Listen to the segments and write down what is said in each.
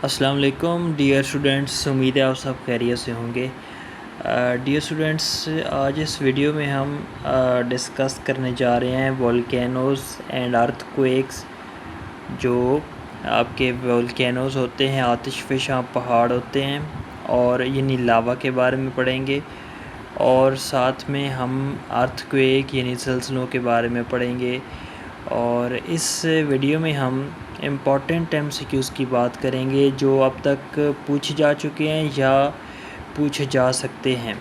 अस्सलाम वालेकुम dear students, उम्मीद है आप सब खैरियत से होंगे। डियर स्टूडेंट्स, आज इस वीडियो में हम डिस्कस करने जा रहे हैं वोल्केनोज़ एंड अर्थक्वेक्स। जो आपके वोल्केनोज़ होते हैं, आतिशफ़शा पहाड़ होते हैं, और यानी लावा के बारे में पढ़ेंगे। और साथ में हम अर्थक्वेक यानी ज़लज़लों के बारे में पढ़ेंगे। और इस वीडियो में हम इम्पॉर्टेंट एमसीक्यूज़ की बात करेंगे जो अब तक पूछे जा चुके हैं या पूछे जा सकते हैं।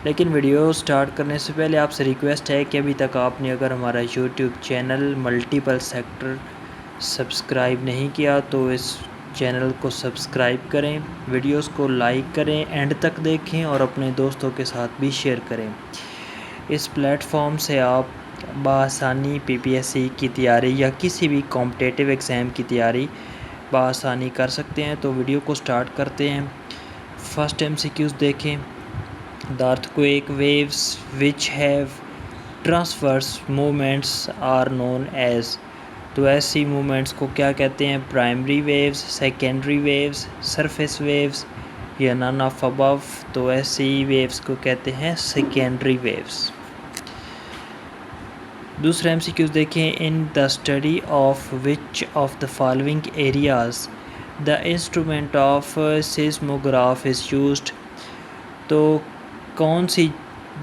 लेकिन वीडियो स्टार्ट करने से पहले आपसे रिक्वेस्ट है कि अभी तक आपने अगर हमारा YouTube channel multiple sector subscribe नहीं किया तो इस चैनल को सब्सक्राइब करें, वीडियोस को लाइक करें, एंड तक देखें और अपने दोस्तों के साथ भी शेयर करें। इस प्लेटफॉर्म से आप बआसानी पीपीएससी की तैयारी या किसी भी कॉम्पिटिटिव एग्ज़ाम की तैयारी बआसानी कर सकते हैं। तो वीडियो को स्टार्ट करते हैं। फर्स्ट एमसीक्यूज़ देखें। The earthquake waves which have transverse movements are known as. तो ऐसी मूवमेंट्स को क्या कहते हैं? Primary waves, secondary waves, surface waves या नन ऑफ अबव। तो ऐसी वेव्स को कहते हैं सेकेंडरी वेव्स। दूसरा एमसीक्यूज़ देखें। In the study of which of the following areas the instrument of seismograph is used. तो कौन सी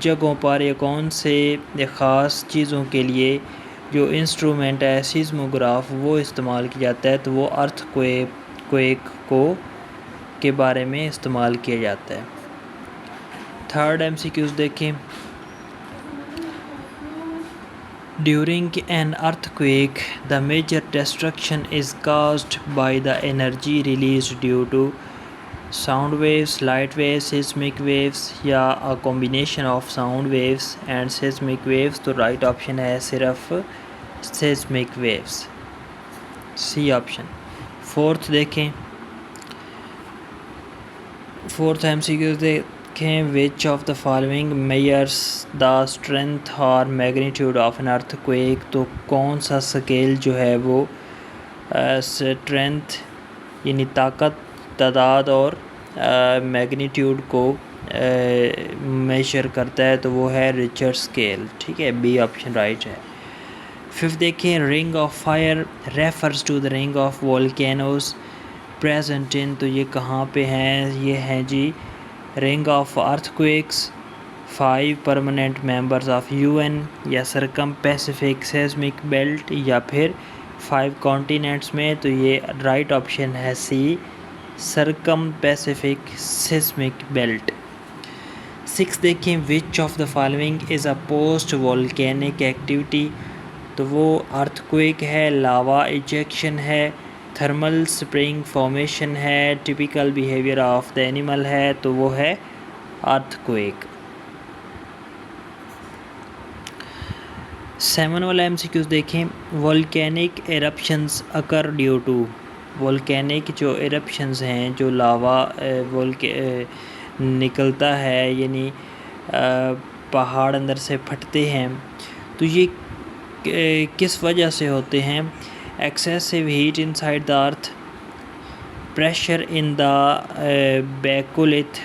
जगहों पर या कौन से ख़ास चीज़ों के लिए जो इंस्ट्रूमेंट है सिस्मोग्राफ वो इस्तेमाल किया जाता है? तो वो अर्थक्वेक को के बारे में इस्तेमाल किया जाता है। थर्ड एमसीक्यूज़ देखें। During an earthquake, the major destruction is caused by the energy released due to sound waves, light waves, seismic waves या a combination of sound waves and seismic waves। तो राइट ऑप्शन है सिर्फ seismic waves, C option. Fourth देखें। Fourth MCQ देखें। Which of the following measures the strength और magnitude of an earthquake. तो कौन सा स्केल जो है वो स्ट्रेंथ यानी ताकत, तादाद और मैग्नीट्यूड को मेजर करता है? तो वो है रिचर्ड स्केल। ठीक है, बी ऑप्शन राइट है। फिफ्थ देखें। Ring of fire refers to the ring of volcanoes present in. तो ये कहाँ पे हैं? ये हैं जी ring of earthquakes, 5 permanent members of UN या सरकम पैसिफिक सेस्मिक बेल्ट या फिर 5 कॉन्टिनेंट्स में। तो ये राइट ऑप्शन है C, circum Pacific seismic belt. 6 देखें। Which of the following is a post volcanic activity. तो वो अर्थक्वेक है, लावा इजेक्शन है, थर्मल स्प्रिंग फॉर्मेशन है, typical behaviour of the animal है। तो वो है अर्थक्वेक। 7 वाला एमसीक्यूज़ देखें। Volcanic eruptions occur due to. Volcanic जो एरप्शंस हैं, जो लावा निकलता है यानी पहाड़ अंदर से फटते हैं, तो ये किस वजह से होते हैं? Excessive heat inside the earth, pressure in the batholith,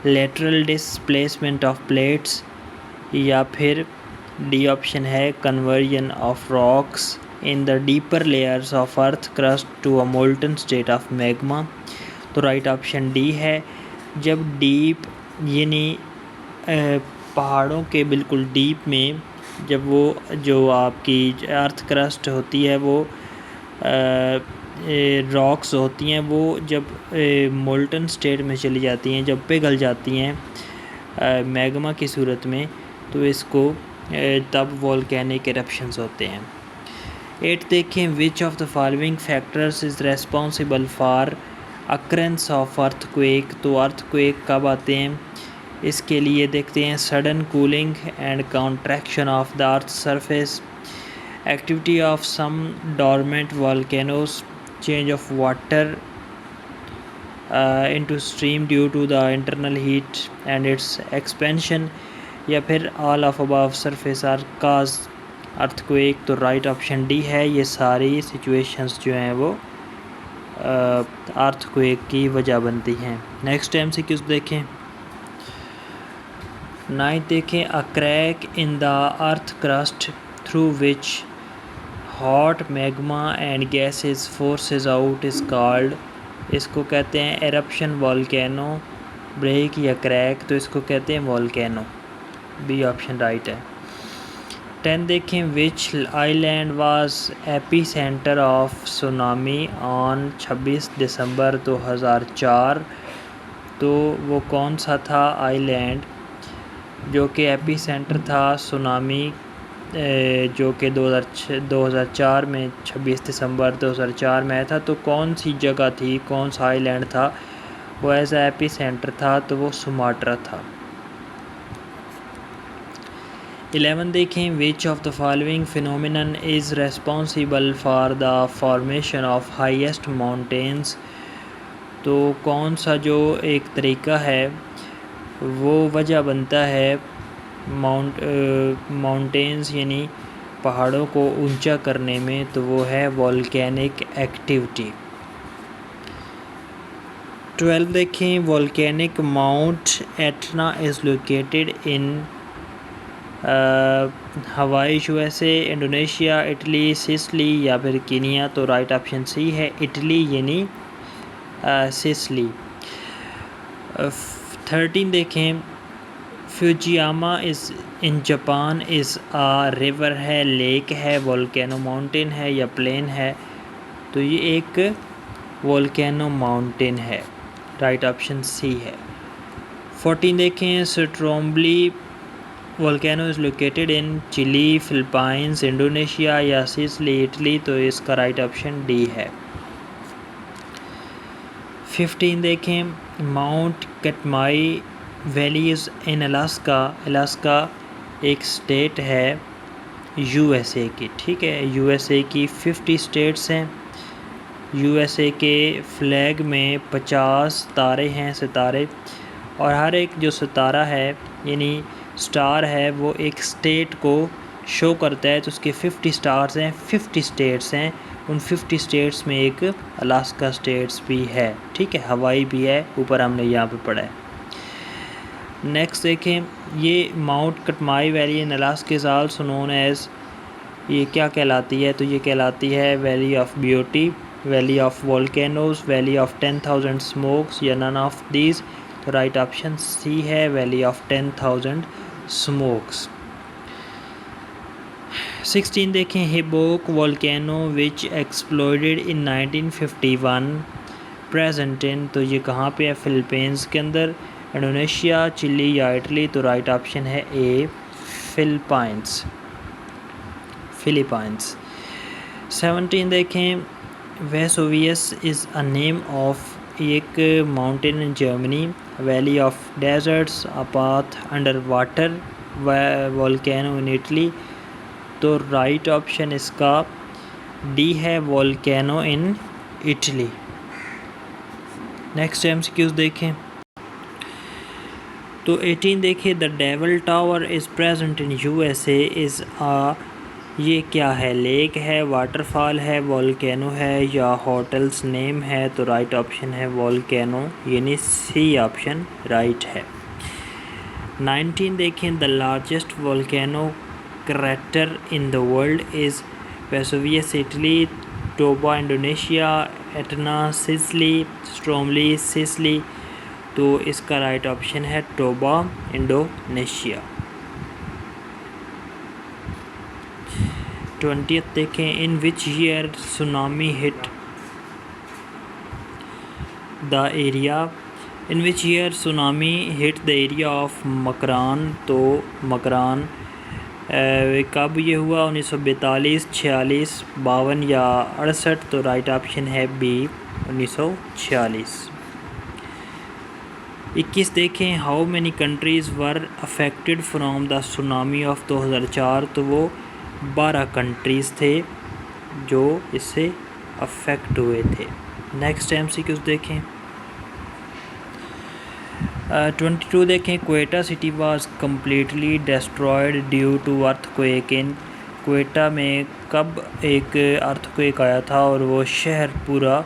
lateral displacement of plates या फिर डी ऑप्शन है conversion of rocks in the deeper layers of earth crust to a molten state of magma. तो right option D है। जब deep यानी पहाड़ों के बिल्कुल डीप में जब वो जो आपकी अर्थ क्रस्ट होती है वो रॉक्स होती हैं, वो जब मोल्टन स्टेट में चली जाती हैं, जब पिघल जाती हैं मैग्मा की सूरत में, तो इसको तब वोल्केनिक एरप्शंस होते हैं। 8 देखें। Which of the following factors is responsible for occurrence of earthquake. तो अर्थक्वेक कब आते हैं? इसके लिए देखते हैं sudden cooling and contraction of the earth surface, activity of some dormant volcanoes, change of water into stream due to the internal heat and its expansion, या फिर all of above surface are cause earthquake. तो right option D है। ये सारी situations जो हैं वो earthquake की वजह बनती हैं। नेक्स्ट MCQs देखें। 9th देखें, a crack in the earth crust through which hot magma and gases forces out is called, इसको कहते हैं एरप्शन वॉल्केनो। ब्रेक या क्रैक, तो इसको कहते हैं वॉल्केनो। बी ऑप्शन राइट है। 10 देखें, which island was epicentre of tsunami on 26 December 2004, तो वो कौन सा था आइलैंड जो कि एपी सेंटर था सुनामी जो कि 2004 में 26 दिसंबर 2004 में आया था। तो कौन सी जगह थी, कौन सा आइलैंड था वो एज एपी सेंटर था, तो वो सुमात्रा था। 11 देखें, which of the following phenomenon is responsible for the formation of highest mountains, तो कौन सा जो एक तरीका है वो वजह बनता है माउंटेन्स यानी पहाड़ों को ऊंचा करने में, तो वो है वॉल्केनिक एक्टिविटी। 12 देखें, volcanic mount Etna is located इन हवाई, USA, इंडोनेशिया, इटली, सिसली या फिर कीनिया, तो राइट ऑप्शन सी है इटली यानी सिसली। 13 देखें, Fujiyama is in Japan is a river है, लेक है, वोल्केनो माउंटेन है या प्लेन है, तो ये एक वोल्केनो माउंटेन है, राइट ऑप्शन सी है। 14 देखें, Stromboli volcano is located in Chile, Philippines, Indonesia या सिसली, इटली, तो इसका राइट ऑप्शन डी है। 15 देखें, Mount Katmai valleys in Alaska, Alaska एक स्टेट है USA की, ठीक है, USA की 50 स्टेट्स हैं। USA के फ्लैग में 50 तारे हैं, सितारे, और हर एक जो सितारा है यानी स्टार है वो एक स्टेट को शो करता है, तो उसके 50 स्टार्स हैं, 50 स्टेट्स हैं, उन 50 स्टेट्स में एक अलास्का स्टेट्स भी है, ठीक है, हवाई भी है, ऊपर हमने यहाँ पे पढ़ा है। नेक्स्ट देखें, ये Mount Katmai valley in Alaska is also known as, ये क्या कहलाती है, तो ये कहलाती है valley of beauty, valley of volcanoes, valley of 10,000 smokes या नन ऑफ दीज, तो राइट ऑप्शन सी है वैली ऑफ 10,000 स्मोक्स। 16 देखें, Hibok volcano which exploded in 1951 present in, तो ये कहाँ पे है, फिलीपींस के अंदर, इंडोनेशिया, चिली या इटली, तो राइट ऑप्शन है ए फिलीपींस। 17 देखें, Vesuvius is a name of एक mountain in Germany, valley of deserts, a path under water, volcano in Italy, तो राइट ऑप्शन इसका डी है volcano in Italy. Next MCQs देखें। तो 18 देखिए, the devil tower is present in USA is a, ये क्या है, लेक है, वाटरफॉल है, वोल्केनो है या होटल्स नेम है, तो राइट ऑप्शन है वोल्केनो यानी सी ऑप्शन राइट है। 19 देखें, the largest volcano crater in the world is Vesuvius Italy, Toba Indonesia, Etna Sicily, Stromboli Sicily, तो इसका राइट ऑप्शन है टोबा इंडोनेशिया। 20 देखें, in which year tsunami hit the area, in which year tsunami hit the area of Makran, तो मकरान कब ये हुआ, 1942, 46, 52 या 68, तो राइट ऑप्शन है बी 1946। 21 देखें, how many countries were affected from the tsunami of 2004, तो वो 12 कंट्रीज़ थे जो इससे अफेक्ट हुए थे। नेक्स्ट MCQs देखें। 22 देखें, Quetta city was completely destroyed due to earthquake in, Quetta में कब एक अर्थक्वेक आया था और वो शहर पूरा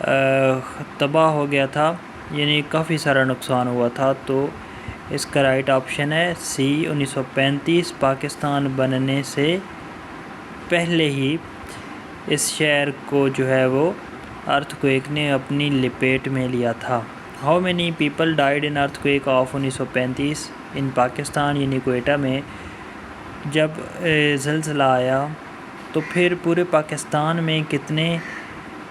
तबाह हो गया था, यानी काफ़ी सारा नुकसान हुआ था। तो इसका राइट ऑप्शन है सी 1935। पाकिस्तान बनने से पहले ही इस शहर को जो है वो अर्थक्वेक ने अपनी लपेट में लिया था। How many people died in earthquake of 1935 इन पाकिस्तान, यानी कोयटा में जब ज़लज़ला आया तो फिर पूरे पाकिस्तान में कितने,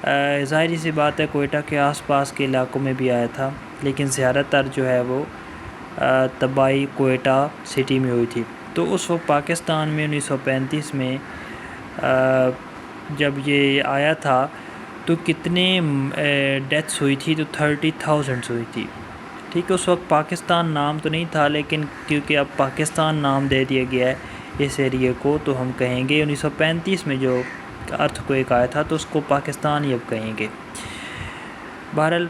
ज़ाहिर सी बात है कोयटा के आसपास के इलाकों में भी आया था, लेकिन ज़्यादातर जो है वो तबाही कोयटा सिटी में हुई थी। तो उस वक्त पाकिस्तान में 1935 में जब ये आया था तो कितने डेथ्स हुई थी, तो 30,000 हुई थी। ठीक है, उस वक्त पाकिस्तान नाम तो नहीं था, लेकिन क्योंकि अब पाकिस्तान नाम दे दिया गया है इस एरिए को, तो हम कहेंगे 1935 में जो अर्थक्वेक आया था तो उसको पाकिस्तान ही अब कहेंगे। बहरहाल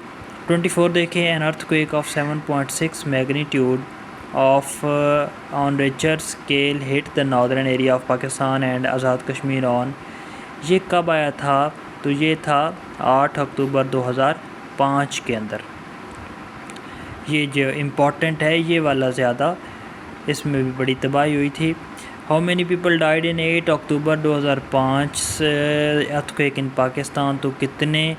24 देखें, an earthquake of 7.6 magnitude of on Richter scale hit the northern area of Pakistan and Azad Kashmir on, ये कब आया था? तो ये था 8 अक्टूबर 2005 के अंदर। ये जो इम्पॉर्टेंट है ये वाला ज़्यादा, इसमें भी बड़ी तबाही हुई थी। How many people died in 8 October 2005 earthquake इन पाकिस्तान, तो कितने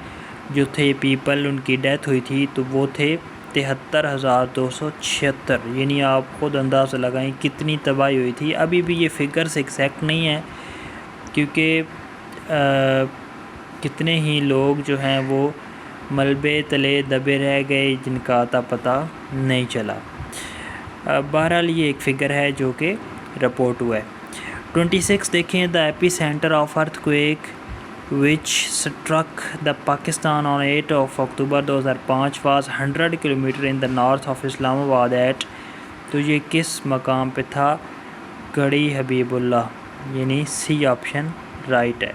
जो थे पीपल उनकी डेथ हुई थी, तो वो थे 73,276। यानी आप खुद अंदाज़ा लगाएं कितनी तबाही हुई थी। अभी भी ये फिगर्स एग्जैक्ट नहीं है, क्योंकि कितने ही लोग जो हैं वो मलबे तले दबे रह गए जिनका अता पता नहीं चला। बहरहाल ये एक फ़िगर है जो कि रिपोर्ट हुआ है। 26 देखें, the epicentre of earthquake which struck the Pakistan on 8 October 2005 was 100 kilometre in the north of Islamabad at, तो ये किस मकाम पे था? गढ़ी हबीबुल्ला, यानी सी ऑप्शन राइट है।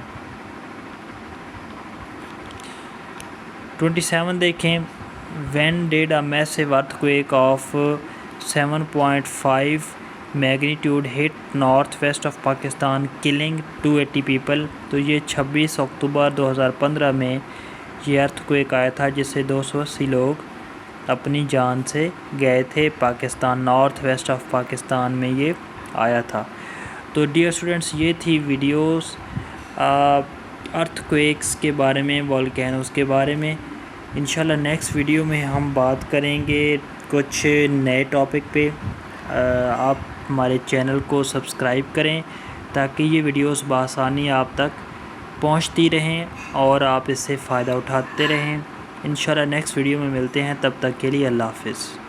27 देखें, when did a massive earthquake of 7.5 magnitude hit north west of Pakistan killing 280 people, तो ये 26 अक्टूबर 2015 में ये अर्थक्वेक आया था जिससे 280 लोग अपनी जान से गए थे। Pakistan north west of Pakistan में ये आया था। तो डियर स्टूडेंट्स, ये थी वीडियोस अर्थक्वेक्स के बारे में, वोल्केनोस के बारे में। इंशाल्लाह नेक्स्ट वीडियो में हम बात करेंगे कुछ नए टॉपिक पे। आप हमारे चैनल को सब्सक्राइब करें ताकि ये वीडियोस बआसानी आप तक पहुंचती रहें और आप इससे फ़ायदा उठाते रहें। इंशाल्लाह नेक्स्ट वीडियो में मिलते हैं, तब तक के लिए अल्लाह हाफ़िज़।